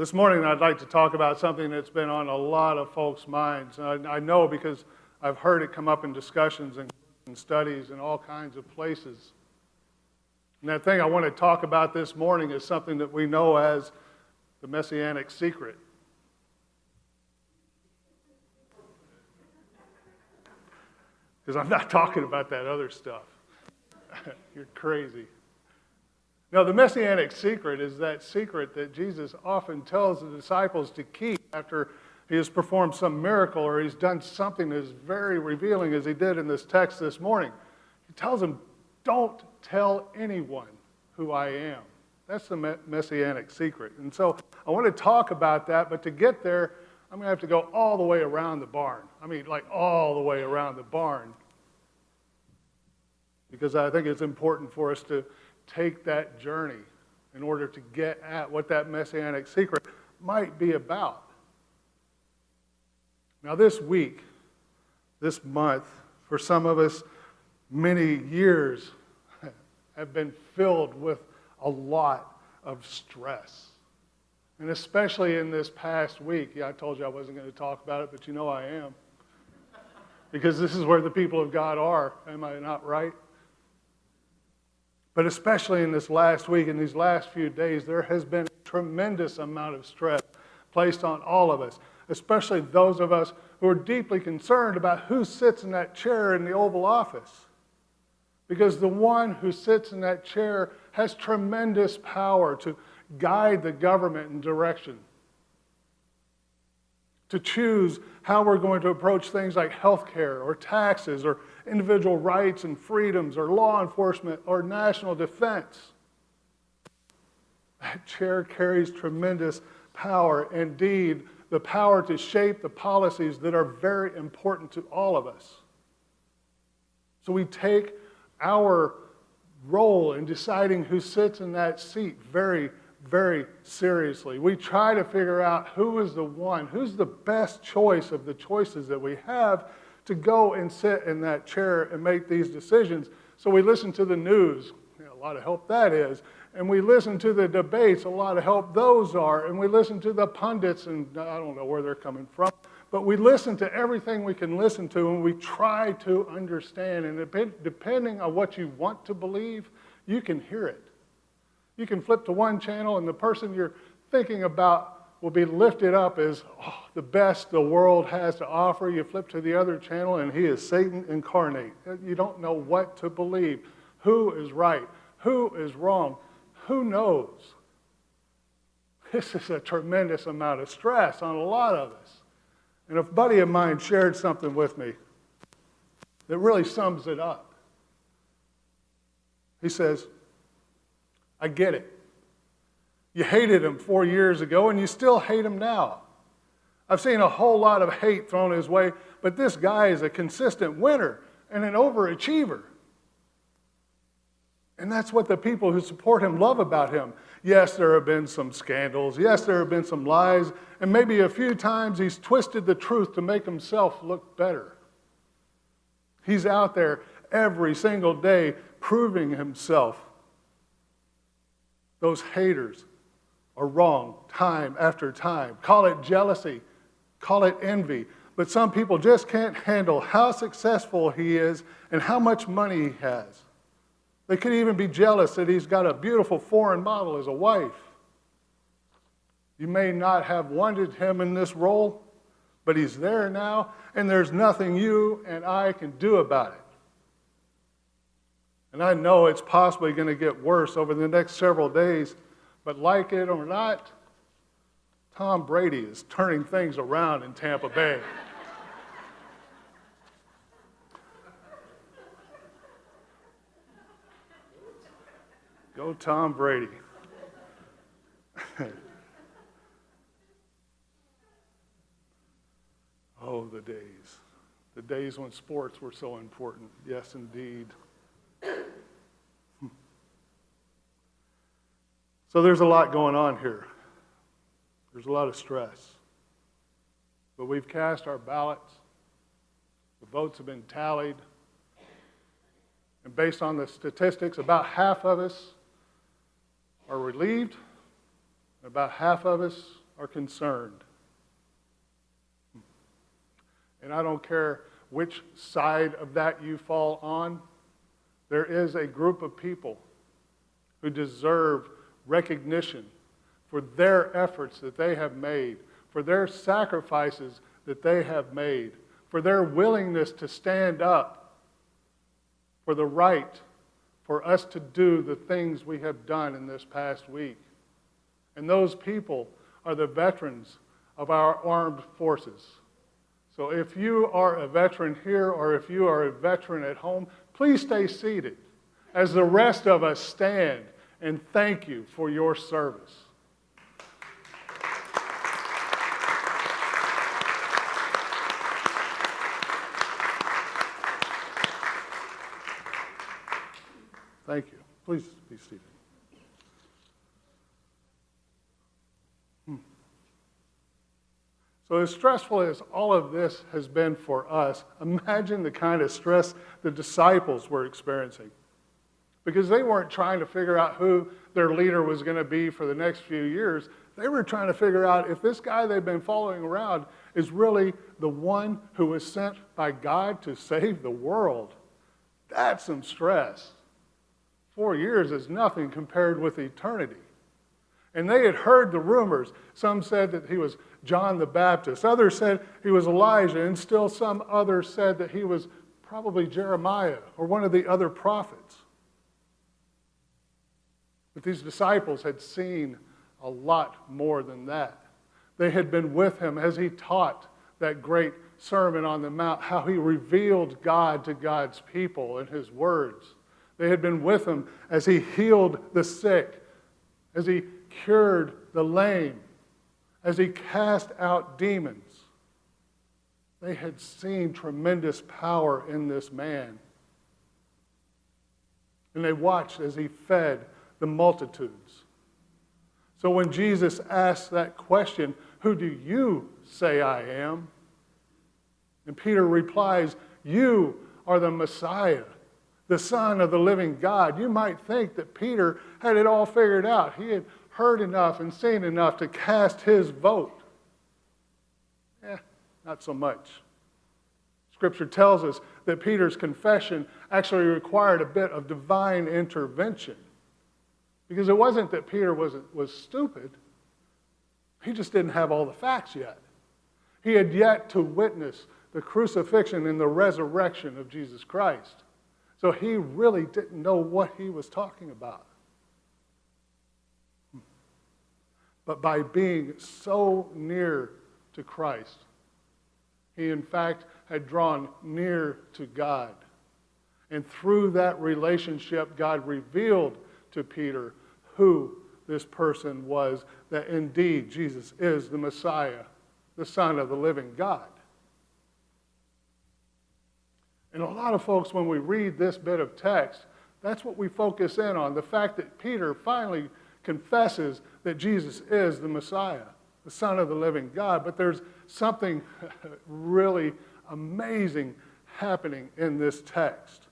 This morning I'd like to talk about something that's been on a lot of folks' minds. And I know because I've heard it come up in discussions and studies in all kinds of places. And that thing I want to talk about this morning is something that we know as the Messianic secret. Because I'm not talking about that other stuff. You're crazy. No, the Messianic secret is that secret that Jesus often tells the disciples to keep after he has performed some miracle or he's done something that is very revealing, as he did in this text this morning. He tells them, don't tell anyone who I am. That's the Messianic secret. And so I want to talk about that, but to get there, I'm going to have to go all the way around the barn. I mean, like all the way around the barn. Because I think it's important for us to take that journey in order to get at what that Messianic secret might be about. Now this week, this month, for some of us, many years have been filled with a lot of stress. And especially in this past week. Yeah, I told you I wasn't going to talk about it, but you know I am. Because this is where the people of God are. Am I not right? But especially in this last week, in these last few days, there has been a tremendous amount of stress placed on all of us, especially those of us who are deeply concerned about who sits in that chair in the Oval Office. Because the one who sits in that chair has tremendous power to guide the government in direction, to choose how we're going to approach things like health care or taxes or individual rights and freedoms or law enforcement or national defense. That chair carries tremendous power, indeed, the power to shape the policies that are very important to all of us. So we take our role in deciding who sits in that seat very, very seriously. We try to figure out who is the one, who's the best choice of the choices that we have to go and sit in that chair and make these decisions. So we listen to the news, a lot of help that is, and we listen to the debates, a lot of help those are, and we listen to the pundits, and I don't know where they're coming from, but we listen to everything we can listen to, and we try to understand, and depending on what you want to believe, you can hear it. You can flip to one channel, and the person you're thinking about will be lifted up as the best the world has to offer. You flip to the other channel, and he is Satan incarnate. You don't know what to believe. Who is right? Who is wrong? Who knows? This is a tremendous amount of stress on a lot of us. And a buddy of mine shared something with me that really sums it up. He says, I get it. You hated him 4 years ago, and you still hate him now. I've seen a whole lot of hate thrown his way, but this guy is a consistent winner and an overachiever. And that's what the people who support him love about him. Yes, there have been some scandals. Yes, there have been some lies. And maybe a few times he's twisted the truth to make himself look better. He's out there every single day proving himself. Those haters are wrong time after time. Call it jealousy, call it envy. But some people just can't handle how successful he is and how much money he has. They could even be jealous that he's got a beautiful foreign model as a wife. You may not have wanted him in this role, but he's there now, and there's nothing you and I can do about it. And I know it's possibly going to get worse over the next several days, but like it or not, Tom Brady is turning things around in Tampa Bay. Go Tom Brady. Oh, the days when sports were so important. Yes, indeed. So there's a lot going on here. There's a lot of stress. But we've cast our ballots. The votes have been tallied. And based on the statistics, about half of us are relieved. About half of us are concerned. And I don't care which side of that you fall on, there is a group of people who deserve recognition for their efforts that they have made, for their sacrifices that they have made, for their willingness to stand up for the right for us to do the things we have done in this past week. And those people are the veterans of our armed forces. So if you are a veteran here or if you are a veteran at home, please stay seated as the rest of us stand and thank you for your service. Thank you. Please be seated. So as stressful as all of this has been for us, imagine the kind of stress the disciples were experiencing. Because they weren't trying to figure out who their leader was going to be for the next few years. They were trying to figure out if this guy they've been following around is really the one who was sent by God to save the world. That's some stress. 4 years is nothing compared with eternity. And they had heard the rumors. Some said that he was John the Baptist. Others said he was Elijah. And still some others said that he was probably Jeremiah or one of the other prophets. But these disciples had seen a lot more than that. They had been with him as he taught that great Sermon on the Mount, how he revealed God to God's people in his words. They had been with him as he healed the sick, as he cured the lame, as he cast out demons. They had seen tremendous power in this man. And they watched as he fed the multitudes. So when Jesus asked that question, "Who do you say I am?" And Peter replies, "You are the Messiah, the Son of the living God." You might think that Peter had it all figured out. He had heard enough and seen enough to cast his vote. Not so much. Scripture tells us that Peter's confession actually required a bit of divine intervention. Because it wasn't that Peter was stupid. He just didn't have all the facts yet. He had yet to witness the crucifixion and the resurrection of Jesus Christ. So he really didn't know what he was talking about. But by being so near to Christ, he in fact had drawn near to God. And through that relationship, God revealed to Peter who this person was, that indeed Jesus is the Messiah, the Son of the living God. And a lot of folks, when we read this bit of text, that's what we focus in on, the fact that Peter finally confesses that Jesus is the Messiah, the Son of the living God. But there's something really amazing happening in this text.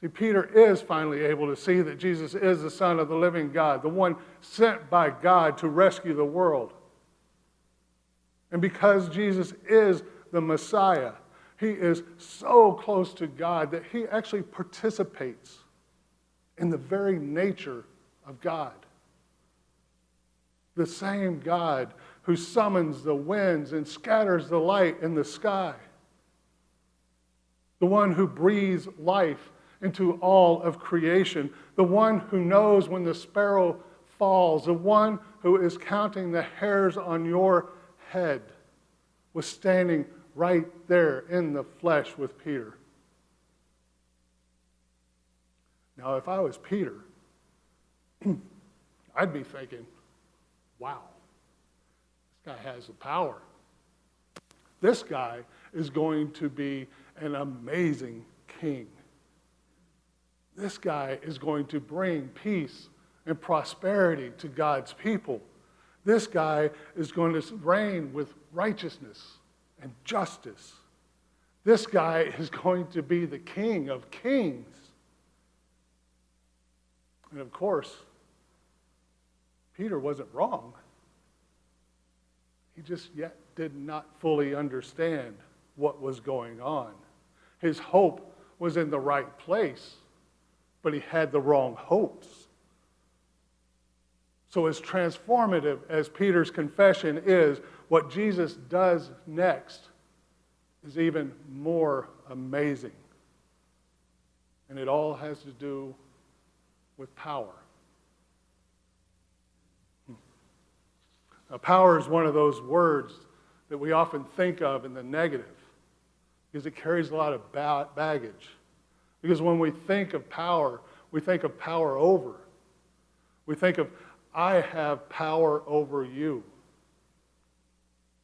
See, Peter is finally able to see that Jesus is the Son of the living God, the one sent by God to rescue the world. And because Jesus is the Messiah, he is so close to God that he actually participates in the very nature of God. The same God who summons the winds and scatters the light in the sky. The one who breathes life into all of creation. The one who knows when the sparrow falls. The one who is counting the hairs on your head was standing right there in the flesh with Peter. Now, if I was Peter, I'd be thinking, wow, this guy has the power. This guy is going to be an amazing king. This guy is going to bring peace and prosperity to God's people. This guy is going to reign with righteousness and justice. This guy is going to be the King of Kings. And of course, Peter wasn't wrong. He just yet did not fully understand what was going on. His hope was in the right place, but he had the wrong hopes. So as transformative as Peter's confession is, what Jesus does next is even more amazing. And it all has to do with power. Now, power is one of those words that we often think of in the negative because it carries a lot of baggage. Because when we think of power, we think of power over. We think of, I have power over you.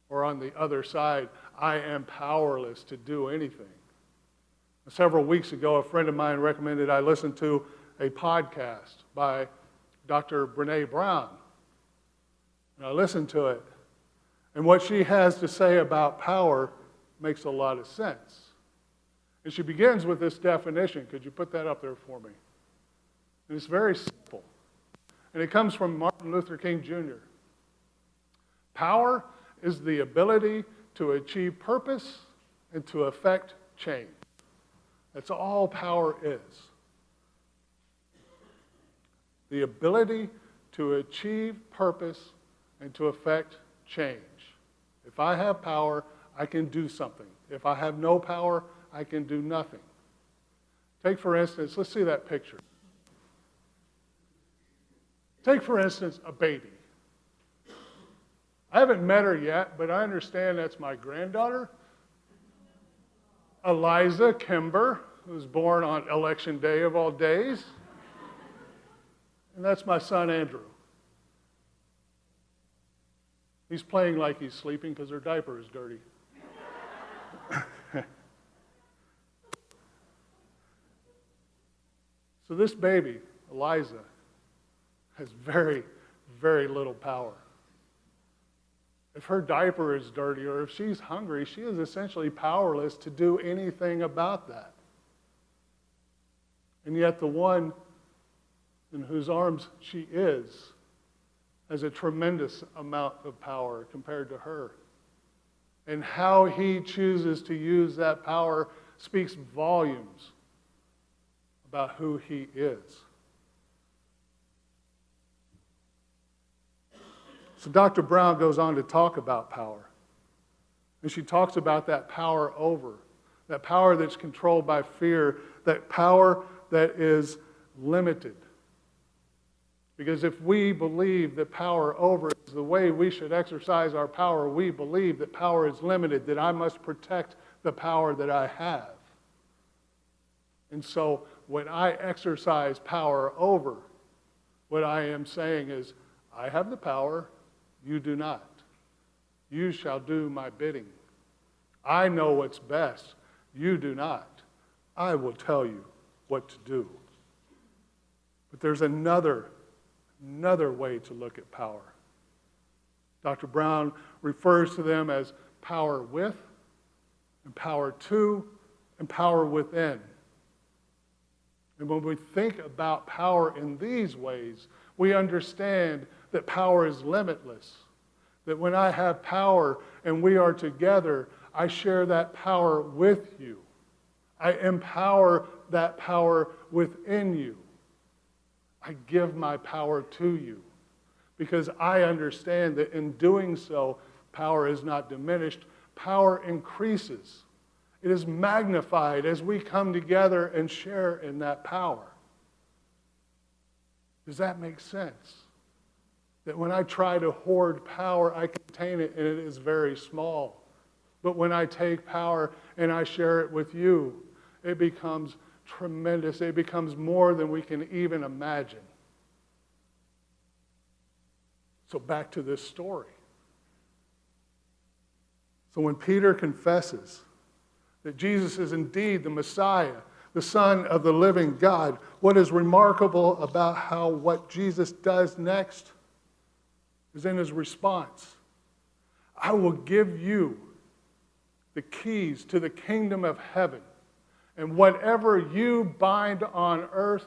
Or on the other side, I am powerless to do anything. Several weeks ago, a friend of mine recommended I listen to a podcast by Dr. Brene Brown. And I listened to it. And what she has to say about power makes a lot of sense. And she begins with this definition. Could you put that up there for me? And it's very simple. And it comes from Martin Luther King Jr. Power is the ability to achieve purpose and to effect change. That's all power is. The ability to achieve purpose and to effect change. If I have power, I can do something. If I have no power, I can do nothing. Take, for instance, let's see that picture. Take, for instance, a baby. I haven't met her yet, but I understand that's my granddaughter, Eliza Kimber, who was born on Election Day of all days. And that's my son, Andrew. He's playing like he's sleeping because her diaper is dirty. So this baby, Eliza, has very, very little power. If her diaper is dirty or if she's hungry, she is essentially powerless to do anything about that. And yet the one in whose arms she is has a tremendous amount of power compared to her. And how he chooses to use that power speaks volumes about who he is. So Dr. Brown goes on to talk about power. And she talks about that power over, that power that's controlled by fear, that power that is limited. Because if we believe that power over is the way we should exercise our power, we believe that power is limited, that I must protect the power that I have. And so when I exercise power over, what I am saying is, I have the power, you do not. You shall do my bidding. I know what's best, you do not. I will tell you what to do. But there's another way to look at power. Dr. Brown refers to them as power with, and power to, and power within. And when we think about power in these ways, we understand that power is limitless. That when I have power and we are together, I share that power with you. I empower that power within you. I give my power to you because I understand that in doing so, power is not diminished, power increases. It is magnified as we come together and share in that power. Does that make sense? That when I try to hoard power, I contain it and it is very small. But when I take power and I share it with you, it becomes tremendous. It becomes more than we can even imagine. So back to this story. So when Peter confesses that Jesus is indeed the Messiah, the Son of the living God, what is remarkable about what Jesus does next is in his response. I will give you the keys to the kingdom of heaven. And whatever you bind on earth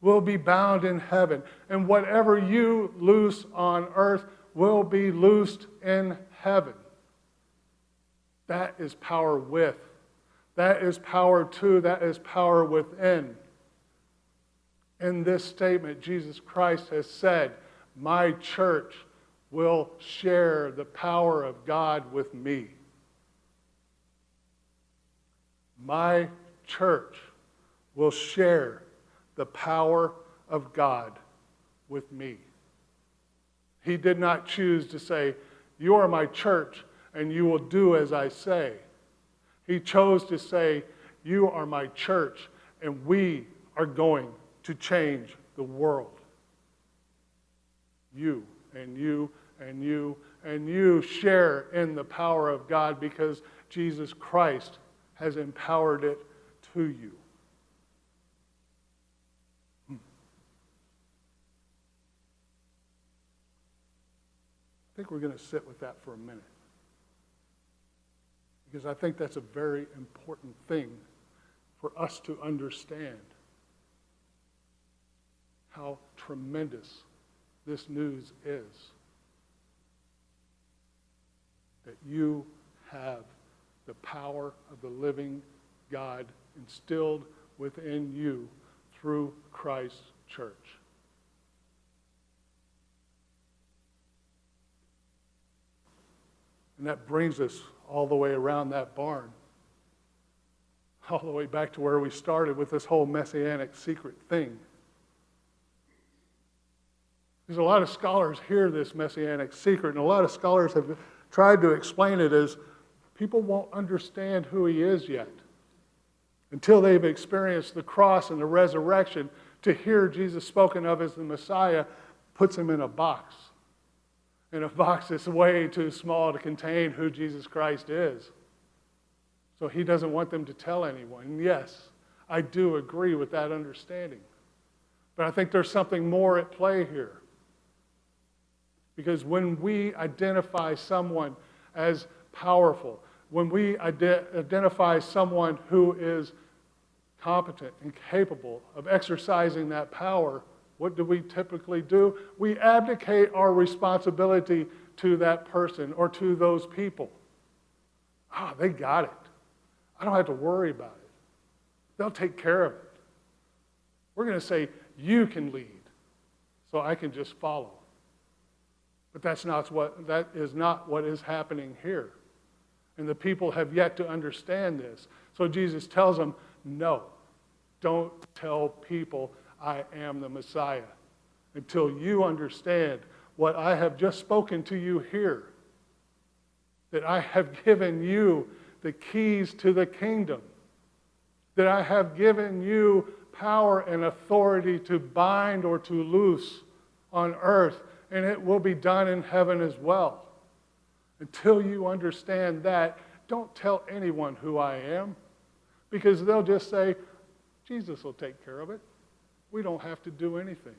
will be bound in heaven. And whatever you loose on earth will be loosed in heaven. That is power with. That is power to. That is power within. In this statement, Jesus Christ has said, my church will share the power of God with me. My church will share the power of God with me. He did not choose to say, you are my church and you will do as I say. He chose to say, you are my church and we are going to change the world. You and you and you and you share in the power of God because Jesus Christ has empowered it to you. I think we're going to sit with that for a minute. Because I think that's a very important thing for us to understand how tremendous this news is. That you have the power of the living God instilled within you through Christ's church. And that brings us all the way around that barn, all the way back to where we started with this whole messianic secret thing. Because a lot of scholars hear this messianic secret, and a lot of scholars have tried to explain it as people won't understand who he is yet until they've experienced the cross and the resurrection. To hear Jesus spoken of as the Messiah puts him in a box. And a box is way too small to contain who Jesus Christ is. So he doesn't want them to tell anyone. And yes, I do agree with that understanding. But I think there's something more at play here. Because when we identify someone as powerful, when we identify someone who is competent and capable of exercising that power, what do we typically do? We abdicate our responsibility to that person or to those people. Ah, they got it. I don't have to worry about it. They'll take care of it. We're going to say, you can lead, so I can just follow. But that is not what is happening here. And the people have yet to understand this. So Jesus tells them, no, don't tell people I am the Messiah until you understand what I have just spoken to you here. That I have given you the keys to the kingdom. That I have given you power and authority to bind or to loose on earth, and it will be done in heaven as well. Until you understand that, don't tell anyone who I am, because they'll just say, Jesus will take care of it. We don't have to do anything.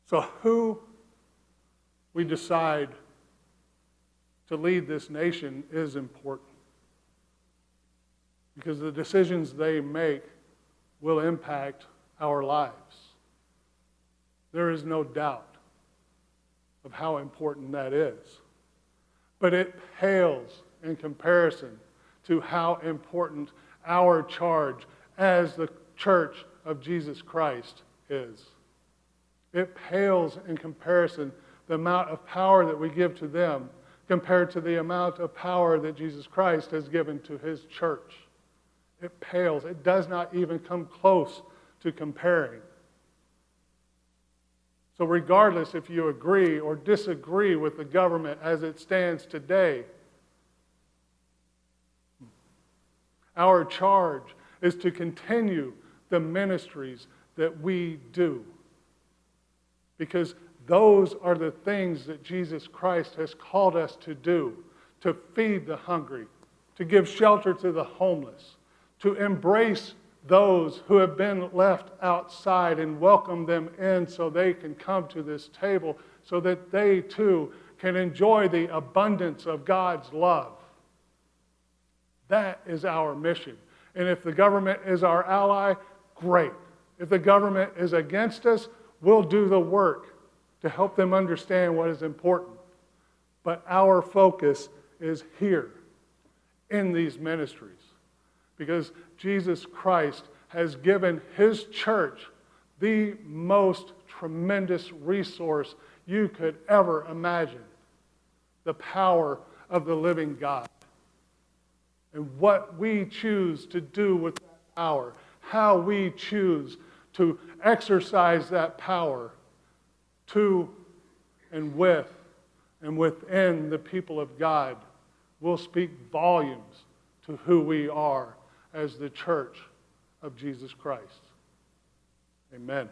So who we decide to lead this nation is important. Because the decisions they make will impact our lives. There is no doubt of how important that is. But it pales in comparison to how important our charge as the church of Jesus Christ is. It pales in comparison the amount of power that we give to them compared to the amount of power that Jesus Christ has given to his church. It pales. It does not even come close to comparing. So regardless if you agree or disagree with the government as it stands today, our charge is to continue the ministries that we do. Because those are the things that Jesus Christ has called us to do. To feed the hungry, to give shelter to the homeless, to embrace those who have been left outside and welcome them in so they can come to this table so that they too can enjoy the abundance of God's love. That is our mission. And if the government is our ally, great. If the government is against us, we'll do the work to help them understand what is important. But our focus is here in these ministries, because Jesus Christ has given his church the most tremendous resource you could ever imagine: the power of the living God. And what we choose to do with that power, how we choose to exercise that power to and with and within the people of God, will speak volumes to who we are as the church of Jesus Christ. Amen.